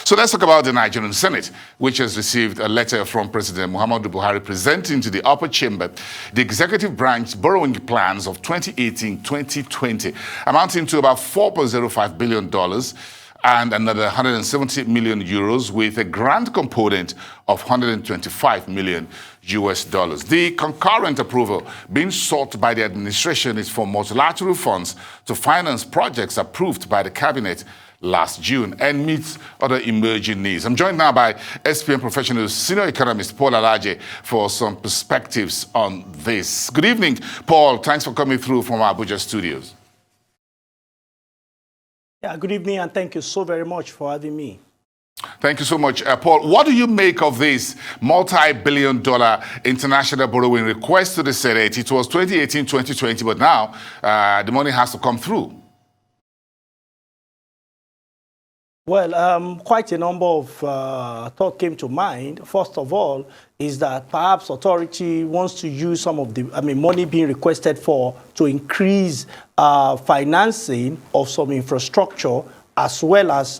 So let's talk about the Nigerian Senate, which has received a letter from President Muhammadu Buhari presenting to the upper chamber the executive branch borrowing plans of 2018-2020, amounting to about $4.05 billion and another 170 million euros with a grant component of 125 million US dollars. The concurrent approval being sought by the administration is for multilateral funds to finance projects approved by the cabinet last June and meets other emerging needs. I'm joined now by SPM Professionals senior economist Paul Alaje for some perspectives on this. Good evening, Paul. Thanks for coming through from our Abuja studios. Yeah, good evening, and thank you so very much for having me. Thank you so much, Paul. What do you make of this multi-billion-dollar international borrowing request to the Senate? It was 2018-2020, but now the money has to come through. Well, quite a number of thoughts came to mind. First of all, is that perhaps authority wants to use some of the money being requested for to increase financing of some infrastructure as well as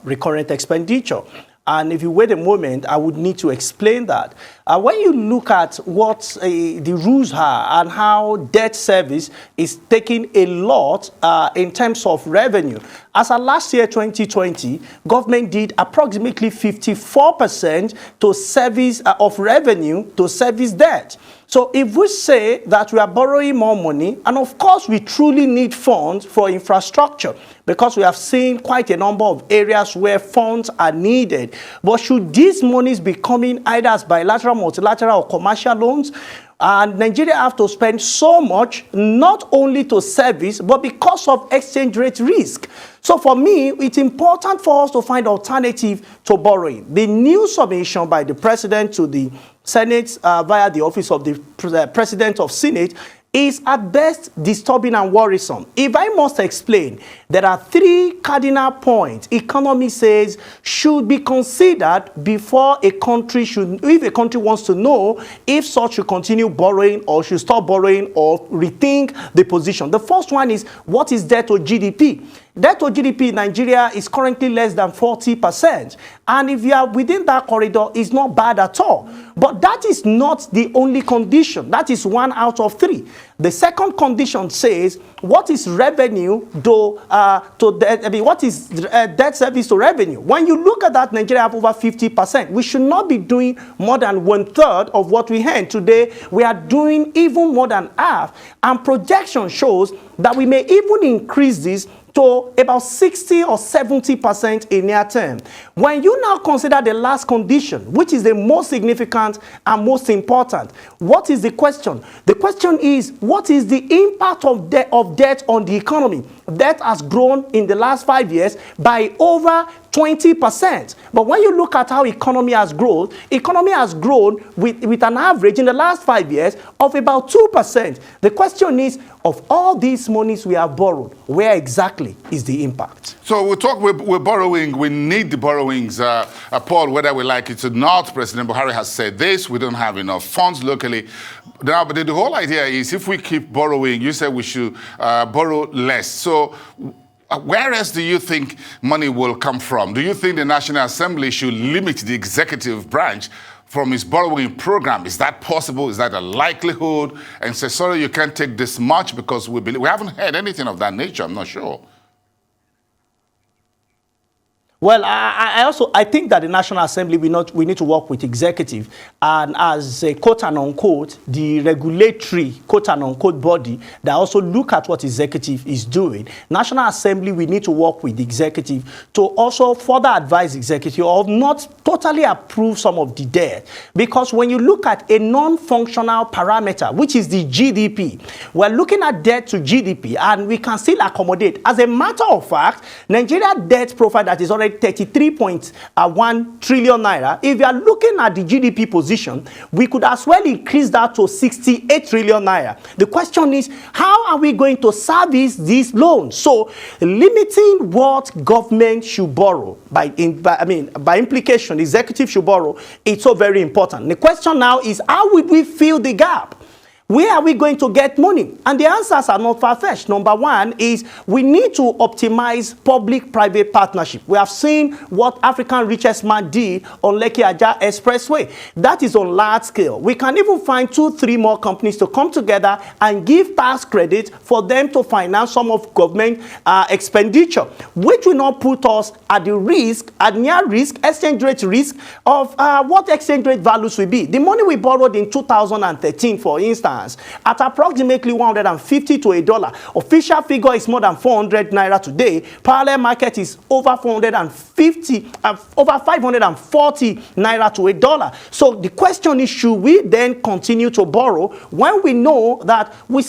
recurrent expenditure. And if you wait a moment, I would need to explain that. When you look at what the rules are and how debt service is taking a lot in terms of revenue, as of last year, 2020, government did approximately 54% to service of revenue to service debt. So if we say that we are borrowing more money, and of course we truly need funds for infrastructure, because we have seen quite a number of areas where funds are needed. But should these monies be coming either as bilateral, multilateral, or commercial loans? And Nigeria have to spend so much, not only to service, but because of exchange rate risk. So for me, it's important for us to find alternative to borrowing. The new submission by the president to the Senate via the office of the president of Senate is at best disturbing and worrisome. If I must explain, there are three cardinal points Economist says should be considered before a country if a country wants to know if such should continue borrowing or should stop borrowing or rethink the position. The first one is, what is debt to GDP? Debt to GDP in Nigeria is currently less than 40%. And if you are within that corridor, it's not bad at all. But that is not the only condition. That is one out of three. The second condition says, what is revenue what is debt service to revenue? When you look at that, Nigeria have over 50%. We should not be doing more than 1/3 of what we earn. Today, we are doing even more than half. And projection shows that we may even increase this to about 60 or 70% in near term. When you now consider the last condition, which is the most significant and most important, what is the question? The question is, what is the impact of debt on the economy? Debt has grown in the last 5 years by over 20%. But when you look at how economy has grown with an average in the last 5 years of about 2%. The question is, of all these monies we have borrowed, where exactly is the impact? So we're borrowing, we need the borrowings. Paul, whether we like it or not, President Buhari has said this, we don't have enough funds locally. Now, but the whole idea is if we keep borrowing, you said we should borrow less. So where else do you think money will come from? Do you think the National Assembly should limit the executive branch from its borrowing program? Is that possible? Is that a likelihood? And say, sorry, you can't take this much because we haven't heard anything of that nature. I'm not sure. Well, I think that the National Assembly, we need to work with executive, and as a quote and unquote, the regulatory quote and unquote body that also look at what executive is doing. National Assembly, we need to work with the executive to also further advise executive or not totally approve some of the debt. Because when you look at a non-functional parameter, which is the GDP, we're looking at debt to GDP and we can still accommodate. As a matter of fact, Nigeria debt profile that is already 33.1 trillion naira. If you are looking at the GDP position, we could as well increase that to 68 trillion naira. The question is, how are we going to service these loans? So limiting what government should borrow by implication, executive should borrow, it's so very important. The question now is, how would we fill the gap? Where are we going to get money? And the answers are not far-fetched. Number one is we need to optimize public-private partnership. We have seen what African richest man did on Lekki-Ajah Expressway. That is on large scale. We can even find 2-3 more companies to come together and give tax credit for them to finance some of government expenditure, which will not put us at the risk, at near risk, exchange rate risk of what exchange rate values will be. The money we borrowed in 2013, for instance, at approximately 150 to a dollar. Official figure is more than 400 naira today. Parallel market is over 450, over 540 naira to a dollar. So the question is, should we then continue to borrow when we know that we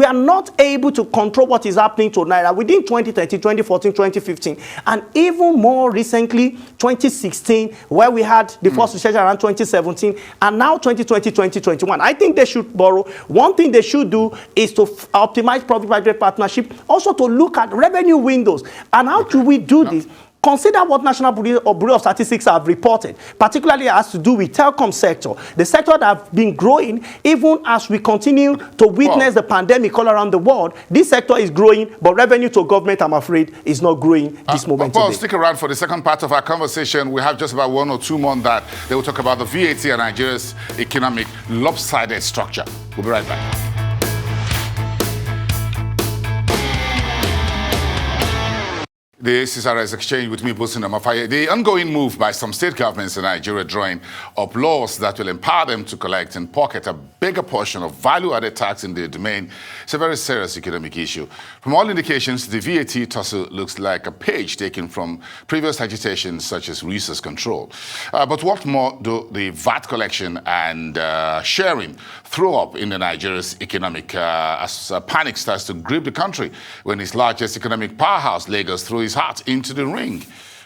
are not able to control what is happening to naira within 2013, 2014, 2015, and even more recently, 2016, where we had the first recession around 2017, and now 2020, 2021. I think they should borrow. One thing they should do is to optimize public-private partnership, also to look at revenue windows. And how do we do this? Consider what National Bureau of Statistics have reported, particularly has to do with telecom sector, the sector that have been growing even as we continue to witness the pandemic all around the world. This sector is growing, but revenue to government, I'm afraid, is not growing this moment. Paul, stick around for the second part of our conversation. We have just about 1 or 2 more on that. They will talk about the VAT and Nigeria's economic lopsided structure. We'll be right back. This is our exchange with me, Bosin Amafaye. The ongoing move by some state governments in Nigeria drawing up laws that will empower them to collect and pocket a bigger portion of value-added tax in their domain is a very serious economic issue. From all indications, the VAT tussle looks like a page taken from previous agitations such as resource control. But what more do the VAT collection and sharing throw up in the Nigeria's economic as panic starts to grip the country when its largest economic powerhouse, Lagos, throws his heart into the ring?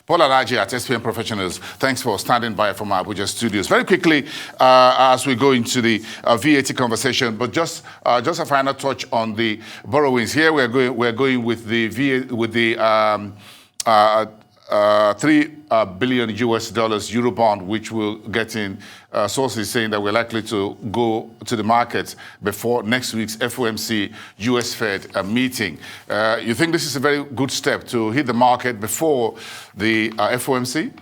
Paul Alaje at SPM Professionals, thanks for standing by from our Abuja studios. Very quickly, as we go into the VAT conversation, but just a final touch on the borrowings. Here we're going with the $3 billion Eurobond, which will get in sources saying that we're likely to go to the market before next week's FOMC US Fed meeting. You think this is a very good step to hit the market before the FOMC?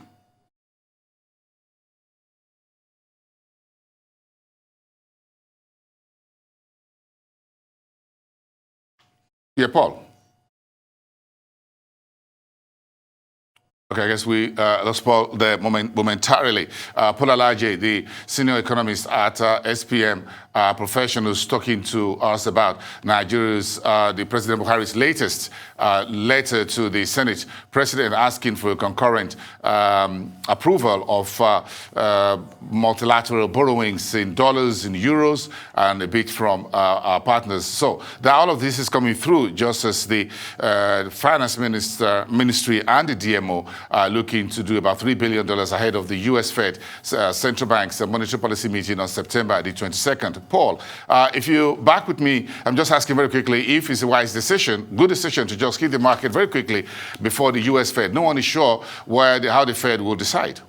Yeah, Paul. Okay, I guess we lost Paul there momentarily. Paul Alaje, the senior economist at SPM Professionals, talking to us about Nigeria's, the President Buhari's latest letter to the Senate President asking for a concurrent approval of multilateral borrowings in dollars, in euros, and a bit from our partners. So all of this is coming through just as the Finance Ministry and the DMO looking to do about $3 billion ahead of the US Fed Central Bank's monetary policy meeting on September the 22nd. Paul, if you're back with me, I'm just asking very quickly if it's a wise decision, good decision to just hit the market very quickly before the US Fed. No one is sure how the Fed will decide.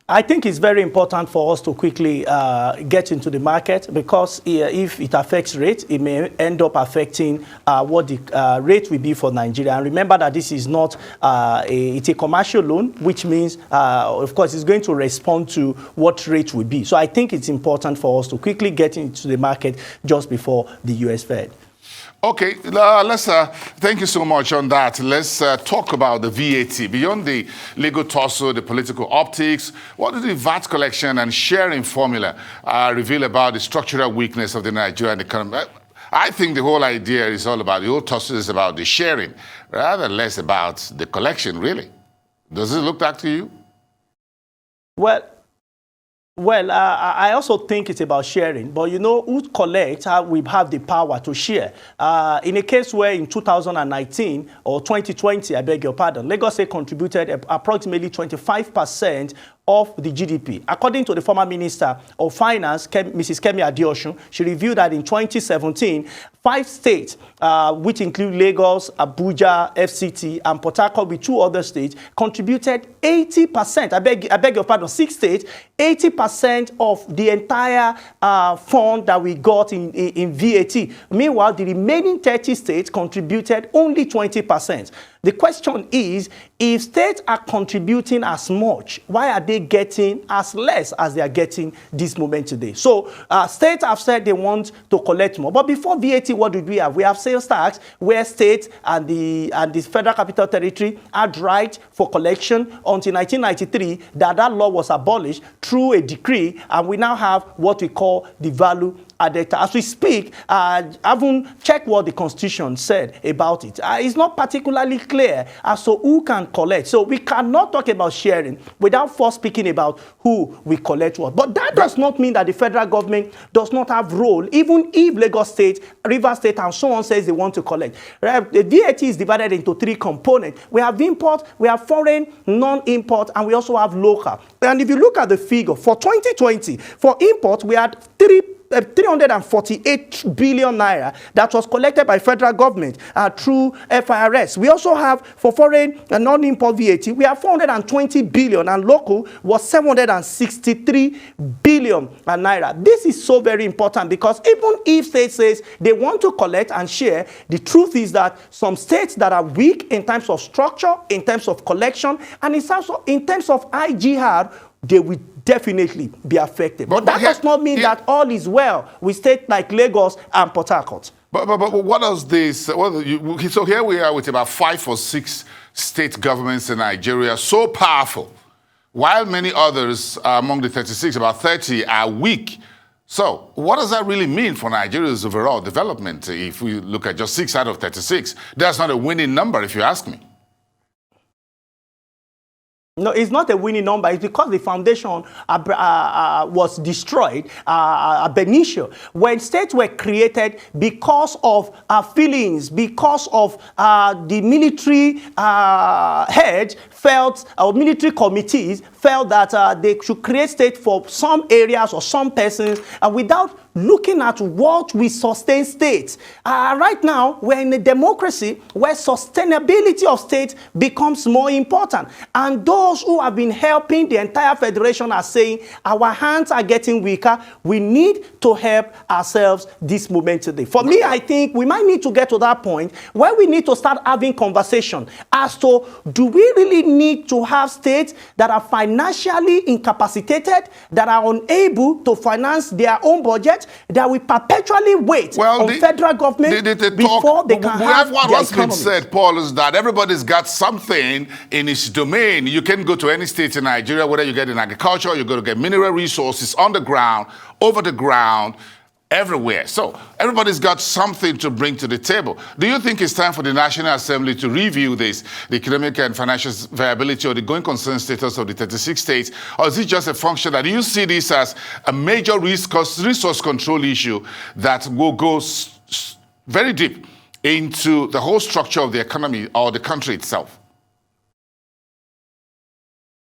I think it's very important for us to quickly get into the market, because if it affects rates, it may end up affecting what the rate will be for Nigeria. And remember that this is not it's a commercial loan, which means, of course, it's going to respond to what rate will be. So I think it's important for us to quickly get into the market just before the US Fed. Okay, let's thank you so much on that. Let's talk about the VAT. Beyond the legal tussle, the political optics, what does the VAT collection and sharing formula reveal about the structural weakness of the Nigerian economy? I think the whole idea is all about, the whole tussle is about the sharing, rather less about the collection, really. Does it look that to you? Well, I also think it's about sharing, but you know, who collects, we have the power to share. In a case where in 2019 or 2020, I beg your pardon, Lagos State contributed approximately 25% of the GDP. According to the former Minister of Finance, Mrs. Kemi Adeosun, she revealed that in 2017, 5 states, which include Lagos, Abuja, FCT, and Port Harcourt, with 2 other states, contributed 80%. I beg your pardon, 6 states, 80% of the entire fund that we got in VAT. Meanwhile, the remaining 30 states contributed only 20%. The question is, if states are contributing as much, why are they getting as less as they are getting this moment today? So states have said they want to collect more. But before VAT, what did we have? We have sales tax, where states and the Federal Capital Territory had right for collection until 1993, that law was abolished through a decree, and we now have what we call the value added tax. As we speak, I haven't checked what the Constitution said about it. It's not particularly clear as to who can collect. So we cannot talk about sharing without first speaking about who we collect what. But that does not mean that the federal government does not have role, even if Lagos State, Rivers State, and so on says they want to collect. The VAT is divided into 3 components. We have import, we have foreign, non-import, and we also have local. And if you look at the figure, for 2020, for import, we had 348 billion naira that was collected by federal government through FIRS. We also have, for foreign and non-import VAT, we have 420 billion, and local was 763 billion naira. This is so very important, because even if states says they want to collect and share, the truth is that some states that are weak in terms of structure, in terms of collection, and in terms of IGR, they will definitely be affected. But that does not mean that all is well with states like Lagos and Port Harcourt. But what does this... so here we are with about 5 or 6 state governments in Nigeria, so powerful, while many others among the 36, about 30, are weak. So what does that really mean for Nigeria's overall development if we look at just 6 out of 36? That's not a winning number, if you ask me. No, it's not a winning number. It's because the foundation was destroyed ab initio. When states were created because of feelings, because of the military head felt, or military committees felt that they should create state for some areas or some persons, without looking at what we sustain states. Right now, we're in a democracy where sustainability of states becomes more important. And those who have been helping the entire federation are saying, our hands are getting weaker. We need to help ourselves this moment today. For me, I think we might need to get to that point where we need to start having conversation as to, do we really need to have states that are financially incapacitated, that are unable to finance their own budget, that we perpetually wait on federal government before they can have what's been said, Paul, is that everybody's got something in its domain. You can go to any state in Nigeria, whether you get in agriculture, you're going to get mineral resources on the ground, over the ground, everywhere. So everybody's got something to bring to the table. Do you think it's time for the National Assembly to review this, the economic and financial viability or the going concern status of the 36 states? Or is it just a function that you see this as a major resource control issue that will go very deep into the whole structure of the economy or the country itself?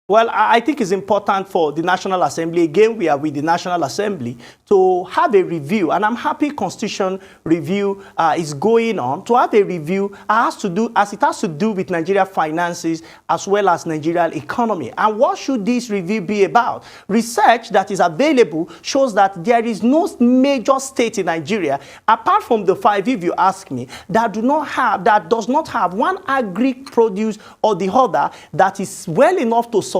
Well, I think it's important for the National Assembly, again, we are with the National Assembly, to have a review, and I'm happy Constitution review is going on, to have a review as it has to do with Nigeria finances as well as Nigeria economy. And what should this review be about? Research that is available shows that there is no major state in Nigeria, apart from the 5, if you ask me, that does not have one agri produce or the other that is well enough to sustain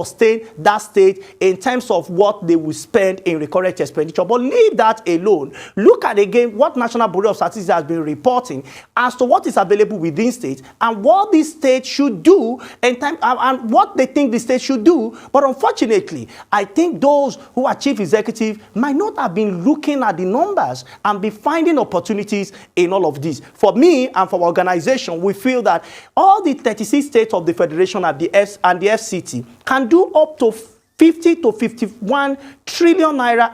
that state in terms of what they will spend in recurrent expenditure. But leave that alone. Look at again what National Bureau of Statistics has been reporting as to what is available within states and what these states should do in time, and what they think the state should do. But unfortunately, I think those who are chief executive might not have been looking at the numbers and be finding opportunities in all of this. For me and for our organization, we feel that all the 36 states of the Federation and the FCT can do up to 50 to 51 trillion naira,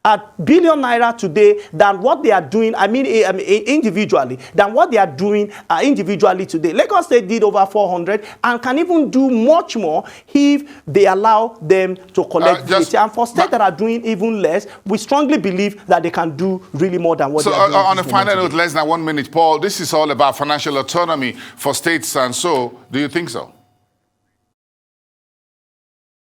a billion naira today than what they are doing, individually, than what they are doing individually today. Lagos State did over 400 and can even do much more if they allow them to collect VAT. And for states that are doing even less, we strongly believe that they can do really more than what they are doing. On a final note, less than 1 minute, Paul, this is all about financial autonomy for states, and so, do you think so?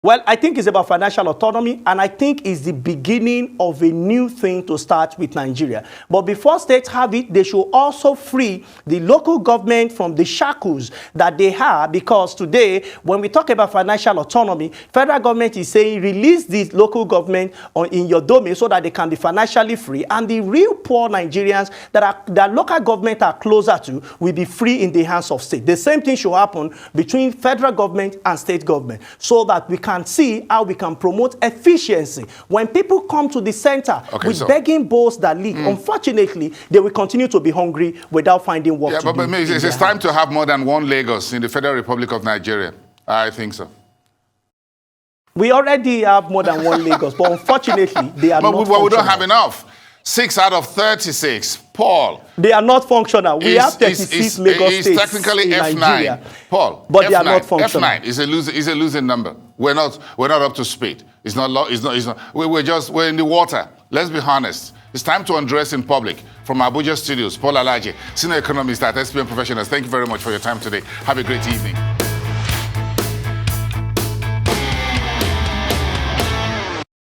Well, I think it's about financial autonomy, and I think it's the beginning of a new thing to start with Nigeria. But before states have it, they should also free the local government from the shackles that they have, because today, when we talk about financial autonomy, federal government is saying release the local government in your domain so that they can be financially free, and the real poor Nigerians that local government are closer to will be free in the hands of state. The same thing should happen between federal government and state government, so that we can see how we can promote efficiency. When people come to the center with begging bowls that leak, unfortunately, they will continue to be hungry without finding work to do. But it's time to have more than one Lagos in the Federal Republic of Nigeria. I think so. We already have more than one Lagos, but unfortunately, they are not functional. We don't have enough. 6 out of 36. Paul. They are not functional. We have 36 Lagos states technically in F9. Nigeria. Paul, but F9, they are not functional. F9 is a losing number. We're not up to speed. It's not. We're in the water. Let's be honest. It's time to undress in public. From Abuja studios, Paul Alaje, senior economist at SPM Professionals. Thank you very much for your time today. Have a great evening.